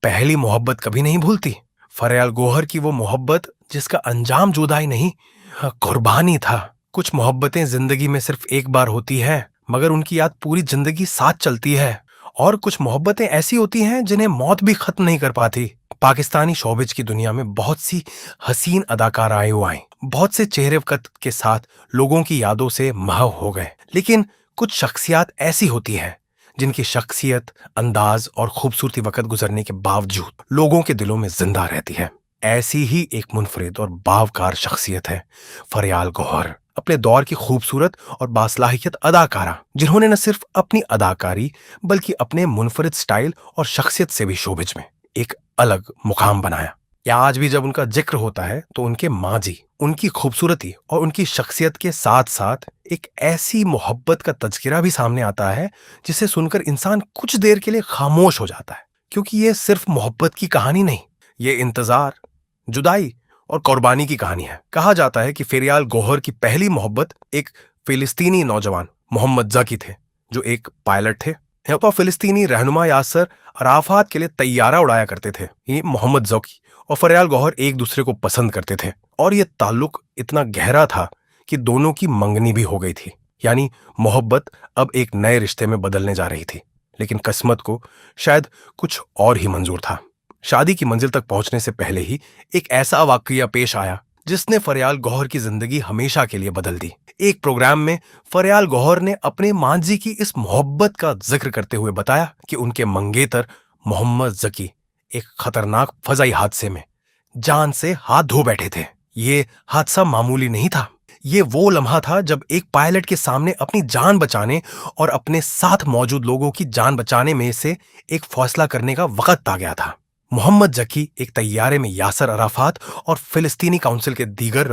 पहली मोहब्बत कभी नहीं भूलती। फरयाल गौहर की वो मोहब्बत जिसका अंजाम जुदाई नहीं, कुर्बानी था। कुछ मोहब्बतें जिंदगी में सिर्फ एक बार होती हैं, मगर उनकी याद पूरी जिंदगी साथ चलती है। और कुछ मोहब्बतें ऐसी होती हैं जिन्हें मौत भी खत्म नहीं कर पाती। पाकिस्तानी शोबिज की दुनिया में बहुत सी हसीन अदाकार आए हुए आए, बहुत से चेहरे वक्त के साथ लोगों की यादों से महव हो गए। लेकिन कुछ शख्सियात ऐसी होती हैं जिनकी शख्सियत, अंदाज और खूबसूरती वक्त गुजरने के बावजूद लोगों के दिलों में जिंदा रहती है। ऐसी ही एक मुनफरिद और बावकार शख्सियत है फरयाल गौहर, अपने दौर की खूबसूरत और बासलाहियत अदाकारा, जिन्होंने न सिर्फ अपनी अदाकारी बल्कि अपने मुनफरिद स्टाइल और शख्सियत से भी शोबिज में एक अलग मुकाम बनाया। या आज भी जब उनका जिक्र होता है तो उनके माजी, उनकी खूबसूरती और उनकी शख्सियत के साथ साथ एक ऐसी मोहब्बत का तज़किरा भी सामने आता है जिसे सुनकर इंसान कुछ देर के लिए खामोश हो जाता है। क्योंकि ये सिर्फ मोहब्बत की कहानी नहीं, ये इंतजार, जुदाई और कुर्बानी की कहानी है। कहा जाता है कि फरयाल गौहर की पहली मोहब्बत एक फिलिस्तीनी नौजवान मोहम्मद जकी थे, जो एक पायलट थे। तो फिलिस्तीनी रहनुमा यासर अराफात के लिए तैयारा उड़ाया करते थे। ये मोहम्मद जकी और फरयाल गौहर एक दूसरे को पसंद करते थे और ये ताल्लुक इतना गहरा था कि दोनों की मंगनी भी हो गई थी। यानी मोहब्बत अब एक नए रिश्ते में बदलने जा रही थी। लेकिन किस्मत को शायद कुछ और ही मंजूर था। शादी की मंजिल तक पहुंचने से पहले ही एक ऐसा वाकया पेश आया जिसने फरयाल गौहर की जिंदगी हमेशा के लिए बदल दी। एक प्रोग्राम में फरयाल गौहर ने अपने मांझी की इस मोहब्बत का जिक्र करते हुए बताया कि उनके मंगेतर मोहम्मद जकी एक खतरनाक फजाई हादसे में जान से हाथ धो बैठे थे। ये हादसा मामूली नहीं था। ये वो लम्हा था जब एक पायलट के सामने अपनी जान बचाने और अपने साथ मौजूद लोगों की जान बचाने में से एक फैसला करने का वक्त आ गया था। मोहम्मद जकी एक तैयारे में यासर अराफात और फिलिस्तीनी काउंसिल के दीगर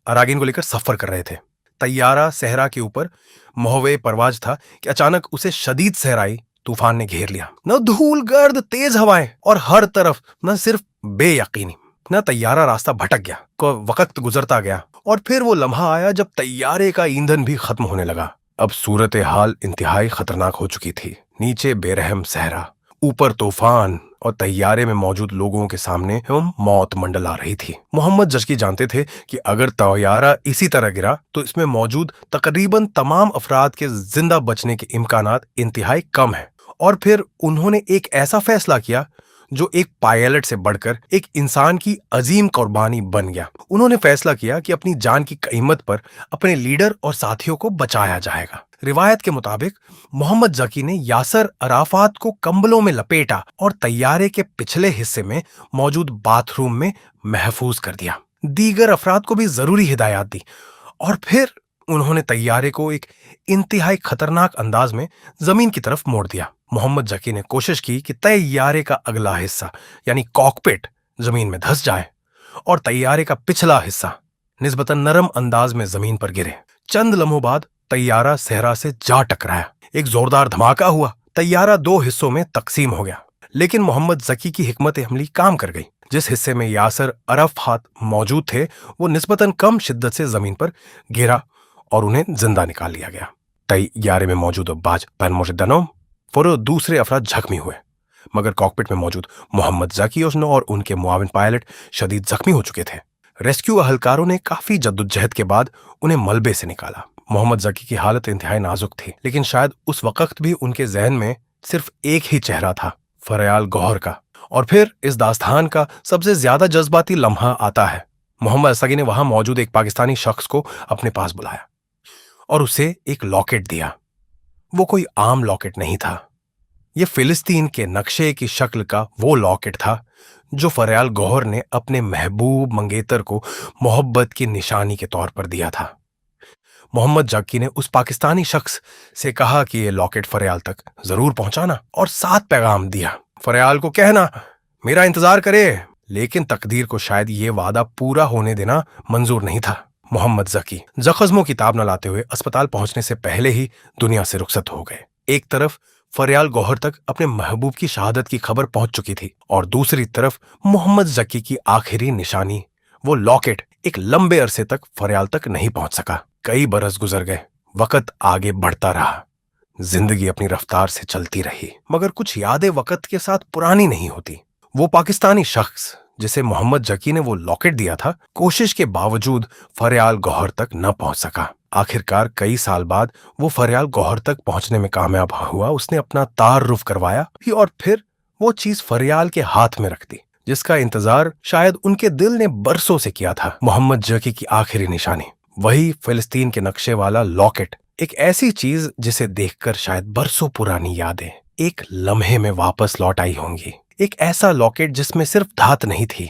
अरागीन को लेकर सफर कर रहे थे। तैयारा सहरा के ऊपर मोहवे परवाज था कि अचानक उसे शदीद सहराई तूफान ने घेर लिया। न धूल गर्द, तेज हवाएं और हर तरफ न सिर्फ बेयकीनी। न तैयारा रास्ता भटक गया, को वक्त गुजरता गया और फिर वो लम्हा आया जब तैयारे का ईंधन भी खत्म होने लगा। अब सूरत हाल इंतहाई खतरनाक हो चुकी थी। नीचे बेरहम सहरा, ऊपर तूफान और तैयारे में मौजूद लोगों के सामने मौत मंडला रही थी। मोहम्मद जकी जानते थे कि अगर तैयारा इसी तरह गिरा तो इसमें मौजूद तकरीबन तमाम अफराद के जिंदा बचने के इम्कानात इंतहाई कम है। और फिर उन्होंने एक ऐसा फैसला किया जो एक पायलट से बढ़कर एक इंसान की अजीम कुर्बानी बन गया। उन्होंने फैसला किया कि अपनी जान की कीमत पर अपने लीडर और साथियों को बचाया जाएगा। रिवायत के मुताबिक मोहम्मद जकी ने यासर अराफात को कंबलों में लपेटा और तैयारे के पिछले हिस्से में मौजूद बाथरूम में महफूज कर दिया। दीगर अफराद को भी जरूरी हिदायत दी और फिर उन्होंने तैयारे को एक इंतहाई खतरनाक अंदाज में जमीन की तरफ मोड़ दिया। मोहम्मद जकी ने कोशिश की कि तैयारे का अगला हिस्सा यानी कॉकपिट जमीन में धंस जाए और तैयारे का पिछला हिस्सा निस्बतन नरम अंदाज में जमीन पर गिरे। चंद लम्हों बाद तैयारा सहरा से जा टकराया। एक जोरदार धमाका हुआ। तैयारा दो हिस्सों में तकसीम हो गया। लेकिन मोहम्मद जकी की हिकमत अमली काम कर गई। जिस हिस्से में यासर अराफात मौजूद थे वो निस्बतन कम शिद्दत से जमीन पर गिरा और उन्हें जिंदा निकाल लिया गया। तैयारे में मौजूद अब्बाज पैनमोशदनोम फरो दूसरे अफराद जख्मी हुए, मगर कॉकपिट में मौजूद मोहम्मद जकी और उनके मुआविन पायलट शदीद जख्मी हो चुके थे। रेस्क्यू अहलकारों ने काफी जद्दोजहद के बाद उन्हें मलबे से निकाला। मोहम्मद जकी की हालत इंतहाई नाजुक थी, लेकिन शायद उस वक्त भी उनके जहन में सिर्फ एक ही चेहरा था, फरयाल गौहर का। और फिर इस दास्तान का सबसे ज्यादा जज्बाती लम्हा आता है। मोहम्मद जकी ने वहां मौजूद एक पाकिस्तानी शख्स को अपने पास बुलाया और उसे एक लॉकेट दिया। वो कोई आम लॉकेट नहीं था। ये फिलिस्तीन के नक्शे की शक्ल का वो लॉकेट था जो फरयाल गौहर ने अपने महबूब मंगेतर को मोहब्बत की निशानी के तौर पर दिया था। मोहम्मद जकी ने उस पाकिस्तानी शख्स से कहा कि ये लॉकेट फरयाल तक जरूर पहुंचाना और 7 पैगाम दिया। फरयाल को कहना मेरा इंतजार करे, लेकिन तकदीर को शायद ये वादा पूरा होने देना मंजूर नहीं था। मोहम्मद जकी जख्मों की ताब न लाते हुए अस्पताल पहुंचने से पहले ही दुनिया से रुखसत हो गए। एक तरफ फरयाल गौहर तक अपने महबूब की शहादत की खबर पहुंच चुकी थी और दूसरी तरफ मोहम्मद जकी की आखिरी निशानी वो लॉकेट एक लंबे अरसे तक फरयाल तक नहीं पहुंच सका। कई बरस गुजर गए, वक्त आगे बढ़ता रहा, जिंदगी अपनी रफ्तार से चलती रही, मगर कुछ यादें वक्त के साथ पुरानी नहीं होती, वो पाकिस्तानी शख्स जिसे मोहम्मद जकी ने वो लॉकेट दिया था, कोशिश के बावजूद फरियाल गौहर तक न पहुंच सका। आखिरकार कई साल बाद वो फरियाल गौहर तक पहुंचने में कामयाब हुआ। उसने अपना तारुफ करवाया और फिर वो चीज फरियाल के हाथ में रख दी जिसका इंतजार शायद उनके दिल ने बरसों से किया था। मोहम्मद जकी की आखिरी निशानी, वही फिलिस्तीन के नक्शे वाला लॉकेट, एक ऐसी चीज जिसे देखकर शायद बरसों पुरानी यादें एक लम्हे में वापस लौट आई होंगी। एक ऐसा लॉकेट जिसमें सिर्फ धात नहीं थी